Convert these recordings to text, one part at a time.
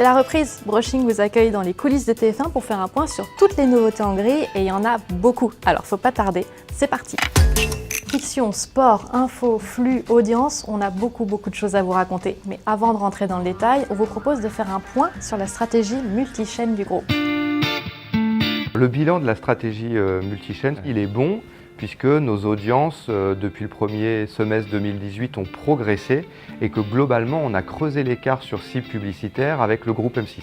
C'est la reprise. Brushing vous accueille dans les coulisses de TF1 pour faire un point sur toutes les nouveautés en gris et il y en a beaucoup. Alors faut pas tarder, c'est parti. Fiction, sport, info, flux, audience, on a beaucoup de choses à vous raconter. Mais avant de rentrer dans le détail, on vous propose de faire un point sur la stratégie multichaîne du groupe. Le bilan de la stratégie multichaîne, il est bon puisque nos audiences depuis le premier semestre 2018 ont progressé et que globalement on a creusé l'écart sur cible publicitaire avec le groupe M6.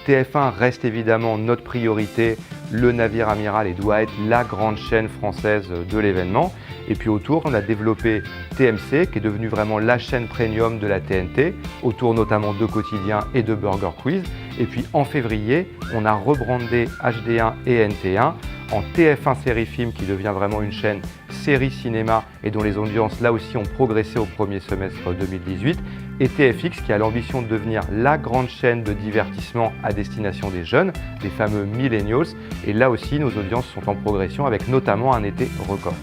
TF1 reste évidemment notre priorité, le navire amiral et doit être la grande chaîne française de l'événement. Et puis autour, on a développé TMC qui est devenu vraiment la chaîne premium de la TNT, autour notamment de Quotidien et de Burger Quiz. Et puis en février, on a rebrandé HD1 et NT1 en TF1 Série Film qui devient vraiment une chaîne série cinéma et dont les audiences là aussi ont progressé au premier semestre 2018 et TFX qui a l'ambition de devenir la grande chaîne de divertissement à destination des jeunes, des fameux millennials et là aussi nos audiences sont en progression avec notamment un été record.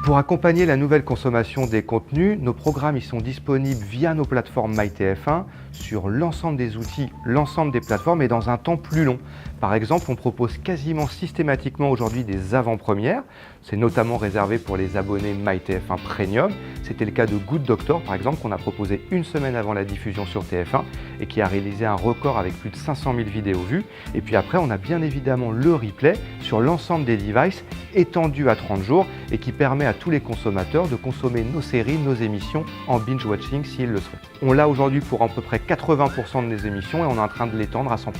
Pour accompagner la nouvelle consommation des contenus, nos programmes y sont disponibles via nos plateformes MyTF1 sur l'ensemble des outils, l'ensemble des plateformes et dans un temps plus long. Par exemple, on propose quasiment systématiquement aujourd'hui des avant-premières. C'est notamment réservé pour les abonnés MyTF1 Premium. C'était le cas de Good Doctor, par exemple, qu'on a proposé une semaine avant la diffusion sur TF1 et qui a réalisé un record avec plus de 500 000 vidéos vues. Et puis après, on a bien évidemment le replay sur l'ensemble des devices étendu à 30 jours et qui permet à tous les consommateurs de consommer nos séries, nos émissions en binge-watching s'ils le souhaitent. On l'a aujourd'hui pour à peu près 80% de nos émissions et on est en train de l'étendre à 100%.